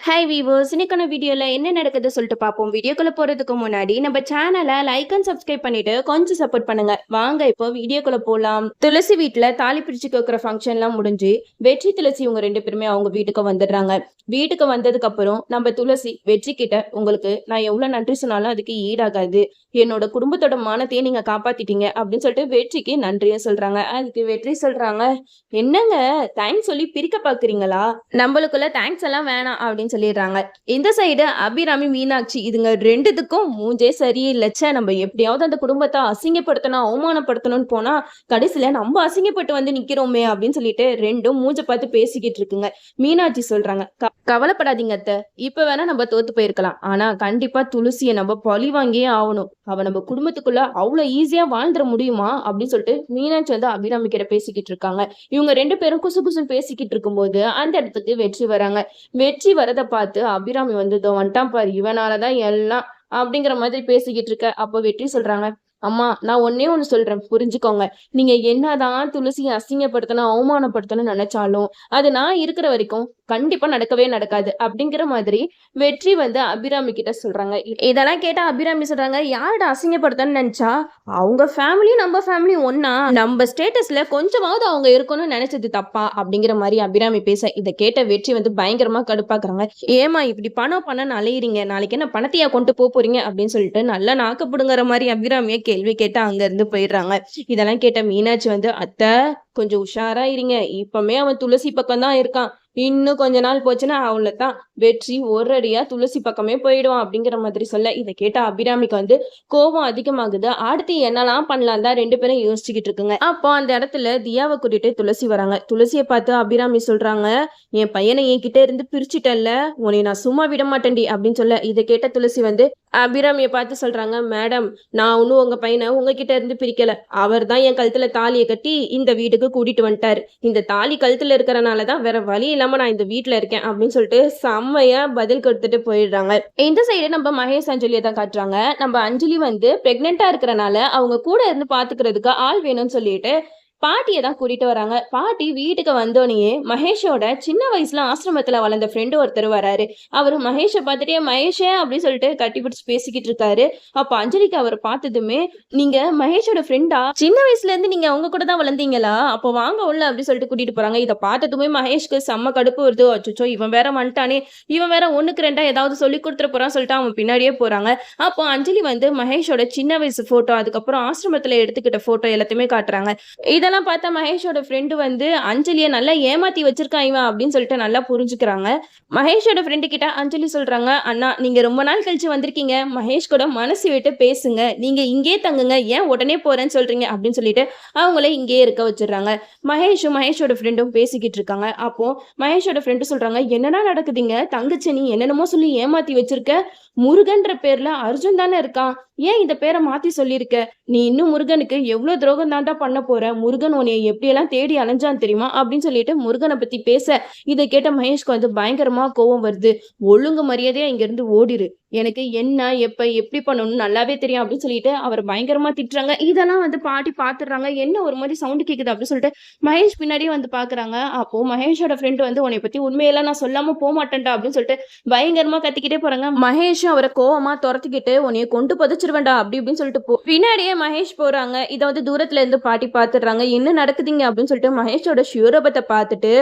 Hi viewers, இன்னைக்கான வீடியோல என்ன நடக்குது சொல்லிட்டு பார்ப்போம். வீடியோக்குள்ள போறதுக்கு முன்னாடி நம்ம சேனலை லைக் அண்ட் சப்ஸ்கிரைப் பண்ணிட்டு கொஞ்சம் சப்போர்ட் பண்ணுங்க. வாங்க இப்போ வீடியோக்குள்ள போலாம். துளசி வீட்டுல தாலி பிரிச்சு கேட்கிற ஃபங்க்ஷன் எல்லாம் முடிஞ்சு வெற்றி துளசி இவங்க ரெண்டு பேருமே அவங்க வீட்டுக்கு வந்துடுறாங்க. வீட்டுக்கு வந்ததுக்கு அப்புறம் நம்ம துளசி வெற்றி கிட்ட, உங்களுக்கு நான் எவ்வளவு நன்றி சொன்னாலும் அதுக்கு ஈடாகாது, என்னோட குடும்பத்தோட மானத்தையே நீங்க காப்பாத்திட்டீங்க அப்படின்னு சொல்லிட்டு வெற்றிக்கு நன்றியும் சொல்றாங்க. அதுக்கு வெற்றி சொல்றாங்க, என்னங்க தேங்க்ஸ் சொல்லி பிரிக்க பாக்குறீங்களா, நம்மளுக்குள்ள தேங்க்ஸ் எல்லாம் வேணாம் அப்படின்னு சொல்லிடுறாங்க. இந்த சைடு அபிராமி மீனாட்சி இதுங்க ரெண்டுத்துக்கும் மூஞ்சே சரியில்லைச்ச, நம்ம எப்படியாவது அந்த குடும்பத்தை அசிங்கப்படுத்தணும் அவமானப்படுத்தணும்னு போனா கடைசியில நம்ம அசிங்கப்பட்டு வந்து நிக்கிறோமே அப்படின்னு சொல்லிட்டு ரெண்டும் மூஞ்ச பார்த்து பேசிக்கிட்டு இருக்குங்க. மீனாட்சி சொல்றாங்க, கவலைப்படாதீங்க அத்தை, இப்ப வேணா நம்ம தோத்து போயிருக்கலாம், ஆனா கண்டிப்பா துளசியை நம்ம பழி வாங்கியே ஆகணும், அவ நம்ம குடும்பத்துக்குள்ள அவ்வளவு ஈஸியா வாழ்ந்துட முடியுமா அப்படின்னு சொல்லிட்டு மீனாட்சி வந்து அபிராமி கிட்ட பேசிக்கிட்டு இருக்காங்க. இவங்க ரெண்டு பேரும் குசு குசுன்னு பேசிக்கிட்டு இருக்கும்போது அந்த இடத்துக்கு வெற்றி வராங்க. வெற்றி வரதை பார்த்து அபிராமி வந்து வந்துட்டான் பாரு, இவனாலதான் எல்லாம் அப்படிங்கிற மாதிரி பேசிக்கிட்டு இருக்க. அப்போ வெற்றி சொல்றாங்க, அம்மா நான் ஒன்னே ஒண்ணு சொல்றேன் புரிஞ்சுக்கோங்க, நீங்க என்னதான் துளசியை அசிங்கப்படுத்தணும் அவமானப்படுத்தணும் நினைச்சாலும் அது நான் இருக்கிற வரைக்கும் கண்டிப்பா நடக்கவே நடக்காது அப்படிங்கிற மாதிரி வெற்றி வந்து அபிராமி கிட்ட சொல்றாங்க. இதெல்லாம் கேட்டா அபிராமி சொல்றாங்க, யாரோட அசிங்கப்படுத்தணும்னு நினைச்சா அவங்க ஃபேமிலி நம்ம ஃபேமிலி ஒன்னா, நம்ம ஸ்டேட்டஸ்ல கொஞ்சமாவது அவங்க இருக்கணும்னு நினைச்சது தப்பா அப்படிங்கிற மாதிரி அபிராமி பேச, இதை கேட்ட வெற்றி வந்து பயங்கரமா கடுப்பாக்குறாங்க. ஏமா இப்படி பணம் அலையிறீங்க, நாளைக்கு என்ன பணத்தையா கொண்டு போறீங்க அப்படின்னு சொல்லிட்டு நல்லா நாக்கப்படுங்கிற மாதிரி அபிராமியை கேள்வி கேட்டு அங்க இருந்து போயிடுறாங்க. இதெல்லாம் கேட்ட மீனாட்சி வந்து, அத்தை கொஞ்சம் உஷாரா இருங்க, இப்பமே அவன் துளசி பக்கம் தான் இருக்கான், இன்னும் கொஞ்ச நாள் போச்சுன்னா அவ்வளவுதான், வெற்றி ஒரடியா துளசி பக்கமே போயிடுவான் அப்படிங்கிற மாதிரி சொல்ல, இதை கேட்ட அபிராமிக்கு வந்து கோபம் அதிகமாகுது. அடுத்து என்னெல்லாம் பண்ணலாம் தான் ரெண்டு பேரும் யோசிச்சுக்கிட்டு இருக்குங்க. அப்போ அந்த இடத்துல தியாவை கூட்டிட்டு துளசி வராங்க. துளசியை பார்த்து அபிராமி சொல்றாங்க, என் பையனை என்கிட்ட இருந்து பிரிச்சுட்டல்ல, உன்னை நான் சும்மா விட மாட்டேன்டி அப்படின்னு சொல்ல, இதை கேட்ட துளசி வந்து அபிராமியை பார்த்து சொல்றாங்க, மேடம் நான் ஒன்னும் உங்க பையனை உங்ககிட்ட இருந்து பிரிக்கல, அவர் தான் என் கழுத்துல தாலியை கட்டி இந்த வீட்டுக்கு கூட்டிட்டு வந்துட்டாரு, இந்த தாலி கழுத்துல இருக்கிறனாலதான் வேற வழி இல்லாம நான் இந்த வீட்டுல இருக்கேன் அப்படின்னு சொல்லிட்டு செம்மையா பதில் கொடுத்துட்டு போயிடுறாங்க. இந்த சைடு நம்ம மகேஷ் அஞ்சலியை தான் காட்டுறாங்க. நம்ம அஞ்சலி வந்து பிரெக்னெண்டா இருக்கிறனால அவங்க கூட இருந்து பாத்துக்கிறதுக்கு ஆள் வேணும்னு சொல்லிட்டு பாட்டியை தான் கூட்டிட்டு வராங்க. பாட்டி வீட்டுக்கு வந்தோடனே மகேஷோட சின்ன வயசுல ஆசிரமத்துல வளர்ந்த ஃப்ரெண்டு ஒருத்தர் வராரு. அவரு மகேஷை பார்த்துட்டே மகேஷே அப்படின்னு சொல்லிட்டு கட்டி பிடிச்சு பேசிக்கிட்டு இருக்காரு. அப்ப அஞ்சலிக்கு அவர் பார்த்ததுமே, நீங்க மகேஷோட ஃப்ரெண்டா, சின்ன வயசுல இருந்து நீங்க அவங்க கூட தான் வளர்ந்தீங்களா, அப்போ வாங்க உள்ள அப்படின்னு சொல்லிட்டு கூட்டிட்டு போறாங்க. இதை பார்த்ததுமே மகேஷ்க்கு செம்ம கடுப்பு வருது. அச்சோ இவன் வேற வந்துட்டானே, இவன் வேற ஒண்ணுக்கு ரெண்டா ஏதாவது சொல்லி கொடுத்துட போறான்னு சொல்லிட்டு அவன் பின்னாடியே போறாங்க. அப்போ அஞ்சலி வந்து மகேஷோட சின்ன வயசு போட்டோ, அதுக்கப்புறம் ஆசிரமத்துல எடுத்துக்கிட்ட போட்டோ எல்லாத்தையுமே காட்டுறாங்க. இதெல்லாம் பார்த்தா மகேஷோட ஃப்ரெண்டு வந்து அஞ்சலியை நல்லா ஏமாத்தி வச்சிருக்கான் இவன் அப்படின்னு சொல்லிட்டு நல்லா புரிஞ்சுக்கிறாங்க. மகேஷோட ஃப்ரெண்டு கிட்ட அஞ்சலி சொல்றாங்க, அண்ணா நீங்க ரொம்ப நாள் கழிச்சு வந்திருக்கீங்க, மகேஷ் கூட மனசு விட்டு பேசுங்க, நீங்க இங்கே தங்குங்க, ஏன் உடனே போறேன்னு சொல்றீங்க அப்படின்னு சொல்லிட்டு அவங்கள இங்கே இருக்க வச்சிடுறாங்க. மகேஷோட ஃப்ரெண்டும் பேசிக்கிட்டு இருக்காங்க. அப்போ மகேஷோட ஃப்ரெண்டு சொல்றாங்க, என்னன்னா நடக்குதுங்க, தங்கச்சி நீ என்னென்னமோ சொல்லி ஏமாத்தி வச்சிருக்க, முருகன்ற பேர்ல அர்ஜுன் தானே இருக்கான், ஏன் இந்த பேரை மாத்தி சொல்லியிருக்க, நீ இன்னும் முருகனுக்கு எவ்வளவு துரோகம் தாண்டா பண்ண போற, முருகன் உன்னைய எப்படியெல்லாம் தேடி அலைஞ்சான்னு தெரியுமா அப்படின்னு சொல்லிட்டு முருகனை பத்தி பேச, இதை கேட்ட மகேஷ்க்கு வந்து பயங்கரமா கோவம் வருது. ஒழுங்கு மரியாதையா இங்க இருந்து ஓடிரு, எனக்கு என்ன எப்ப எப்படி பண்ணணும்னு நல்லாவே தெரியும் அப்படின்னு சொல்லிட்டு அவர் பயங்கரமா திட்டுறாங்க. இதெல்லாம் வந்து பாட்டி பாத்துடுறாங்க. என்ன ஒரு மாதிரி சவுண்டு கேக்குது அப்படின்னு சொல்லிட்டு மகேஷ் பின்னாடியே வந்து பாக்குறாங்க. அப்போ மகேஷோட ஃப்ரெண்டு வந்து, உன்னை பத்தி உண்மையெல்லாம் நான் சொல்லாம போக மாட்டேன்டா அப்படின்னு சொல்லிட்டு பயங்கரமா கத்திக்கிட்டே போறாங்க. மகேஷும் அவரை கோவமா துரத்திக்கிட்டு, உன்னைய கொண்டு புதைச்சிருவேண்டா அப்படி இப்படின்னு சொல்லிட்டு பின்னாடியே மகேஷ் போறாங்க. இதை வந்து தூரத்துல இருந்து பாட்டி பாத்துடுறாங்க. என்ன நடக்குதுங்க அப்படின்னு சொல்லிட்டு மகேஷோட ஷூரபத்தை பார்த்துட்டு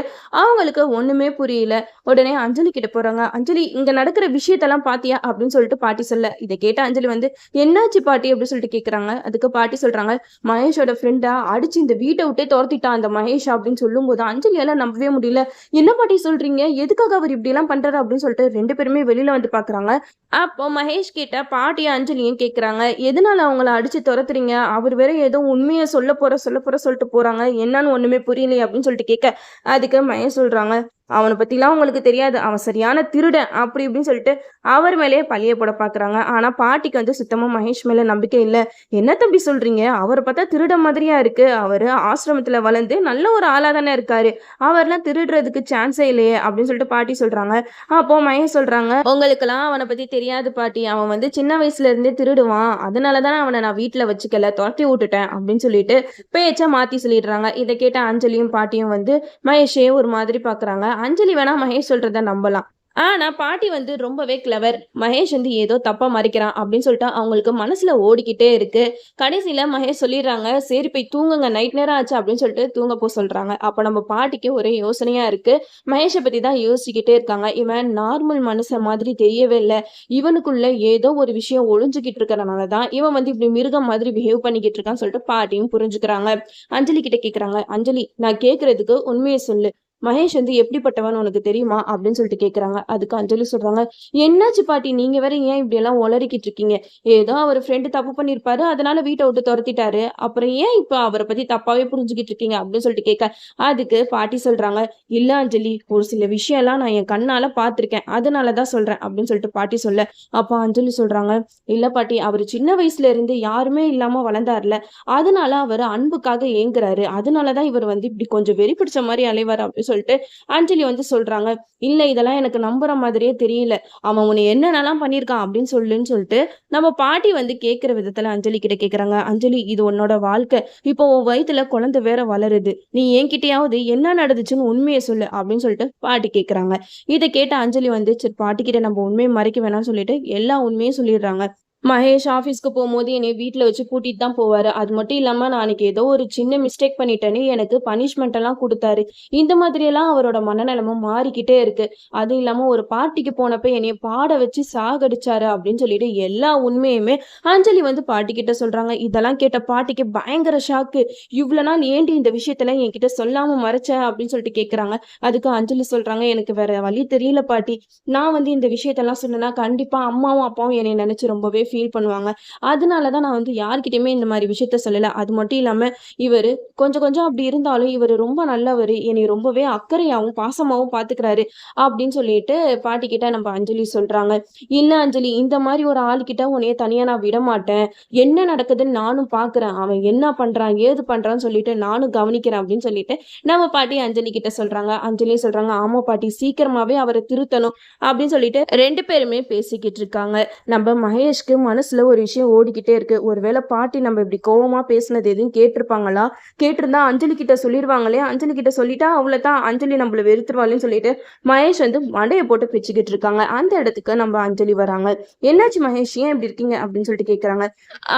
அவங்களுக்கு ஒண்ணுமே புரியல. உடனே அஞ்சலி கிட்ட போறாங்க. அஞ்சலி இங்க நடக்கிற விஷயத்தெல்லாம் பாத்தியா அப்படின்னு சொல்லிட்டு பாட்டி சொல்ல, இதை கேட்ட அஞ்சலி வந்து, என்னாச்சு பாட்டி அப்படின்னு சொல்லிட்டு கேக்குறாங்க. அதுக்கு பாட்டி சொல்றாங்க, மகேஷோட ஃப்ரெண்டா அடிச்சு இந்த வீட்டை விட்டே துரத்திட்டான் அந்த மகேஷ் அப்படின்னு சொல்லும் போது அஞ்சலியால நம்பவே முடியல. என்ன பாட்டி சொல்றீங்க, எதுக்காக அவர் இப்படி எல்லாம் பண்றாரு அப்படின்னு சொல்லிட்டு ரெண்டு பேருமே வெளியில வந்து பாக்குறாங்க. அப்போ மகேஷ் கிட்ட பாட்டியும் அஞ்சலியும் கேக்குறாங்க, எதனால அவங்கள அடிச்சு துரத்துறீங்க, அவர் வேற ஏதோ உண்மையை சொல்ல போற சொல்லிட்டு போறாங்க, என்னன்னு ஒண்ணுமே புரியலையே அப்படின்னு சொல்லிட்டு கேட்க, அதுக்கு மகேஷ் சொல்றாங்க, அவனை பத்திலாம் உங்களுக்கு தெரியாது, அவன் சரியான திருடன் அப்படி இப்படின்னு சொல்லிட்டு அவர் மேலேயே பழிய போட பாக்குறாங்க. ஆனா பாட்டிக்கு வந்து சுத்தமா மகேஷ் மேல நம்பிக்கை இல்லை. என்ன தம்பி சொல்றீங்க, அவரை பார்த்தா திருட மாதிரியா இருக்கு, அவரு ஆசிரமத்துல வளர்ந்து நல்ல ஒரு ஆளா தானே இருக்காரு, அவர்லாம் திருடுறதுக்கு சான்ஸே இல்லையே அப்படின்னு சொல்லிட்டு பாட்டி சொல்றாங்க. அப்போ மகேஷ் சொல்றாங்க, உங்களுக்கெல்லாம் அவனை பத்தி தெரியாது பாட்டி, அவன் வந்து சின்ன வயசுல இருந்தே திருடுவான், அதனாலதான் அவனை நான் வீட்டுல வச்சுக்கல, துரத்தி விட்டுட்டேன் அப்படின்னு சொல்லிட்டு பேச்ச மாத்தி சொல்லிடுறாங்க. இதை கேட்ட அஞ்சலியும் பாட்டியும் வந்து மகேஷே ஒரு மாதிரி பாக்குறாங்க. அஞ்சலி வேணா மகேஷ் சொல்றத நம்பலாம், ஆனா பாட்டி வந்து ரொம்பவே கிளவர். மகேஷ் வந்து ஏதோ தப்பா மறைக்கிறான் அப்படின்னு சொல்லிட்டு அவங்களுக்கு மனசுல ஓடிக்கிட்டே இருக்கு. கடைசியில மகேஷ் சொல்லிடுறாங்க, "சரி போய் தூங்குங்க. நைட் நேரம் ஆச்சு" அப்படின்னு சொல்லிட்டு தூங்க சொல்றாங்க. அப்ப நம்ம பாட்டிக்கு ஒரே யோசனையா இருக்கு. மகேஷ பத்தி தான் யோசிச்சுக்கிட்டே இருக்காங்க. இவன் நார்மல் மனுஷன் மாதிரி தெரியவே இல்ல. இவனுக்குள்ள ஏதோ ஒரு விஷயம் ஒளிஞ்சுகிட்டு இருக்கறனால தான் இவன் வந்து இப்படி மிருகம் மாதிரி பிஹேவ் பண்ணிக்கிட்டு இருக்கான்னு சொல்லிட்டு பாட்டியும் புரிஞ்சுக்கிறாங்க. அஞ்சலி கிட்ட கேக்குறாங்க, "அஞ்சலி, நான் கேக்குறதுக்கு உண்மைய சொல்லு. மகேஷ் வந்து எப்படிப்பட்டவன்னு உனக்கு தெரியுமா?" அப்படின்னு சொல்லிட்டு கேட்குறாங்க. அதுக்கு அஞ்சலி சொல்றாங்க, "என்னாச்சு பாட்டி? நீங்க வேற ஏன் இப்படியெல்லாம் ஒளறிக்கிட்டு இருக்கீங்க? ஏதோ அவர் ஃப்ரெண்டு தப்பு பண்ணியிருப்பாரு. அதனால வீட்ட விட்டு தொரத்திட்டாரு. அப்புறம் ஏன் இப்ப அவர பத்தி தப்பாவே புரிஞ்சுகிட்டு இருக்கீங்க?" அப்படின்னு சொல்லிட்டு கேட்க, அதுக்கு பாட்டி சொல்றாங்க, "இல்ல அஞ்சலி, ஒரு சில விஷயம்லாம் நான் என் கண்ணால பார்த்துருக்கேன். அதனால தான் சொல்றேன்" அப்படின்னு சொல்லிட்டு பாட்டி சொல்ல, அப்ப அஞ்சலி சொல்றாங்க, "இல்ல பாட்டி, அவரு சின்ன வயசுல இருந்து யாருமே இல்லாம வளர்ந்தாருல. அதனால அவரு அன்புக்காக ஏங்குறாரு. அதனால தான் இவர் வந்து இப்படி கொஞ்சம் வெறி பிடிச்ச மாரி அலைவாரு" அப்படின்னு சொல்லிட்டு அஞ்சலி வந்து சொல்றாங்க. "இல்ல, இதெல்லாம் எனக்கு நம்புற மாதிரியே தெரியல. அவன் உன்னை என்னென்னலாம் பண்ணியிருக்கான் அப்படின்னு சொல்லுன்னு" சொல்லிட்டு நம்ம பாட்டி வந்து கேட்கிற விதத்துல அஞ்சலி கிட்ட கேட்கறாங்க. "அஞ்சலி, இது உன்னோட வாழ்க்கை. இப்போ உன் வயித்துல குழந்தை வேற வளருது. நீ என்கிட்டயாவது என்ன நடந்துச்சுன்னு உண்மைய சொல்லு" அப்படின்னு சொல்லிட்டு பாட்டி கேட்கறாங்க. இத கேட்ட அஞ்சலி வந்து, சரி பாட்டி கிட்ட நம்ம உண்மைய மறைக்க வேணாம்னு சொல்லிட்டு எல்லா உண்மையும் சொல்லிடுறாங்க. மகேஷ் ஆஃபீஸ்க்கு போம்போது என்னைய வீட்ல வச்சு பூட்டிட்டு தான் போவாரு. அது மட்டும் இல்லாம நான் அன்னைக்கு ஏதோ ஒரு சின்ன மிஸ்டேக் பண்ணிட்டேன்னு எனக்கு பனிஷ்மென்ட் எல்லாம் குடுத்தாரு. இந்த மாதிரியெல்லாம் அவரோட மனநெலைம மாறிக்கிட்டே இருக்கு. அதுவும் இல்லாம ஒரு பார்ட்டிக்கு போனப்ப என்னைய பாட வச்சு சாகடிச்சாரு அப்படின்னு சொல்லிட்டு எல்லா உண்மையுமே அஞ்சலி வந்து பாட்டிக்கிட்ட சொல்றாங்க. இதெல்லாம் கேட்ட பாட்டிக்கு பயங்கர ஷாக்கு. "இவ்ளோ நாள் ஏன்டி இந்த விஷயத்தலாம் என்கிட்ட சொல்லாம மறைச்ச?" அப்படின்னு சொல்லிட்டு கேட்கறாங்க. அதுக்கு அஞ்சலி சொல்றாங்க, "எனக்கு வேற வழி தெரியல பாட்டி. நான் வந்து இந்த விஷயத்தெல்லாம் சொன்னேன்னா கண்டிப்பா அம்மாவும், அப்பாவும் என்னைய நெனச்சு ரொம்பவே ஃபீல் பண்ணுவாங்க. அதனால தான் நான் வந்து யார்கிட்டயுமே இந்த மாரி விஷயத்த சொல்லல. அது மட்டும் இல்லாம இவரு கொஞ்சம் கொஞ்சம் அப்படி இருந்தாலும் இவரு ரொம்ப நல்லவரு. என்னைய ரொம்பவே அக்கறையாவும், பாசமாவும் பாத்துக்கிறாரு" அப்படின்னு சொல்லிட்டு பாட்டிக்கிட்ட நம்ம அஞ்சலி சொல்றாங்க. "இல்ல அஞ்சலி, இந்த மாரி ஒரு ஆள்கிட்ட உன்னைய தனியா நான் விடமாட்டேன். என்ன நடக்குதுன்னு நானும் பாக்குறேன். அவன் என்ன பண்றான், ஏது பண்றான்னு சொல்லிட்டு நானும் கவனிக்கிறேன்" அப்படின்னு சொல்லிட்டு நம்ம பாட்டி அஞ்சலி கிட்ட சொல்றாங்க. அஞ்சலியும் சொல்றாங்க, "ஆமா பாட்டி, சீக்கிரமாவே அவர திருத்தணும்" அப்படின்னு சொல்லிட்டு 2 பேருமே பேசிக்கிட்டு இருக்காங்க. நம்ம மகேஷ்க்கு மனசுல ஒரு விஷயம் ஓடிக்கிட்டே இருக்கு. ஒருவேளை பாட்டி நம்ம இப்படி கோவமா பேசினது எதுவும் கேட்டிருப்பாங்களா? கேட்டிருந்தா அஞ்சலி கிட்ட சொல்லிருவாங்களே! அஞ்சலி கிட்ட சொல்லிட்டா அவ்வளதான், அஞ்சலி நம்மள வெறுத்துருவாளேன்னு சொல்லிட்டு மகேஷ் வந்து மண்டைய போட்டு பிச்சுக்கிட்டு இருக்காங்க. அந்த இடத்துக்கு நம்ம அஞ்சலி வராங்க. "என்னாச்சு மகேஷ்? ஏன் இப்படி இருக்கீங்க?" அப்படின்னு சொல்லிட்டு கேட்கறாங்க.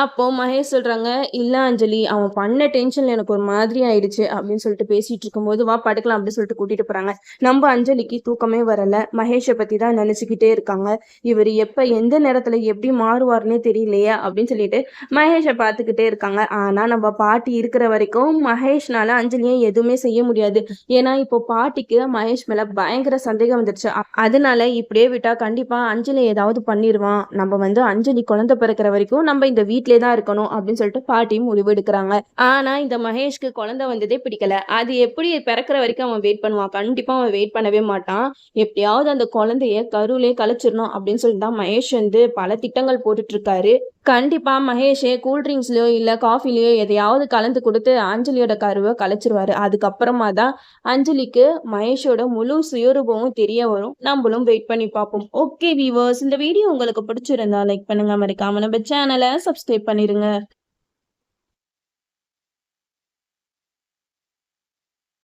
அப்போ மகேஷ் சொல்றாங்க, "இல்ல அஞ்சலி, அவன் பண்ண டென்ஷன்ல எனக்கு ஒரு மாதிரி ஆயிடுச்சு" அப்படின்னு சொல்லிட்டு பேசிட்டு இருக்கும்போது, "வா படுக்கலாம்" அப்படின்னு சொல்லிட்டு கூட்டிட்டு போறாங்க. நம்ம அஞ்சலிக்கு தூக்கமே வரல. மகேஷ பத்தி தான் நினைச்சுக்கிட்டே இருக்காங்க. இவரு எப்ப எந்த நேரத்துல எப்படி மாறுவாருன்னே தெரியலையே அப்படின்னு சொல்லிட்டு மகேஷ பார்த்துக்கிட்டே இருக்காங்க. ஆனா நம்ம பாட்டி இருக்கிற வரைக்கும் மகேஷ்னால அஞ்சலிய எதுவுமே செய்ய முடியாது. ஏன்னா இப்போ பாட்டிக்கு மகேஷ் மேல பயங்கர சந்தேகம் வந்துருச்சு. அதனால இப்படியே விட்டா கண்டிப்பா அஞ்சலி ஏதாவது பண்ணிருவான். நம்ம வந்து அஞ்சலி குழந்தை பிறக்கிற வரைக்கும் நம்ம இந்த வீட்டிலே தான் இருக்கணும் அப்படின்னு சொல்லிட்டு பாட்டியும் முடிவு எடுக்கிறாங்க. ஆனா இந்த மகேஷ்க்கு குழந்தை வந்ததே பிடிக்கல. அது எப்படி பிறக்கிற வரைக்கும் அவன் வெயிட் பண்ணுவான்? கண்டிப்பா அவன் வெயிட் பண்ணவே மாட்டான். எப்படியாவது அந்த குழந்தைய கருவிலே கலைச்சிடணும் அப்படின்னு சொல்லிட்டு தான் மகேஷ் வந்து பல திட்டங்கள் போட்டுட்டு இருக்காரு. கண்டிப்பா மகேஷே கூல் ட்ரிங்க்ஸ்லயோ இல்ல காஃபிலயோ எதையாவது கலந்து குடுத்து அஞ்சலியோட கருவ கலைச்சிருவாரு. அதுக்கப்புறமா தான் அஞ்சலிக்கு மகேஷோட முழு சுயரூபமும் தெரிய வரும். நம்மளும் வெயிட் பண்ணி பார்ப்போம். ஓகே வீவர்ஸ், இந்த வீடியோ உங்களுக்கு பிடிச்சிருந்தா லைக் பண்ணுங்க. மறக்காம நம்ம சேனல சப்ஸ்கிரைப் பண்ணிருங்க.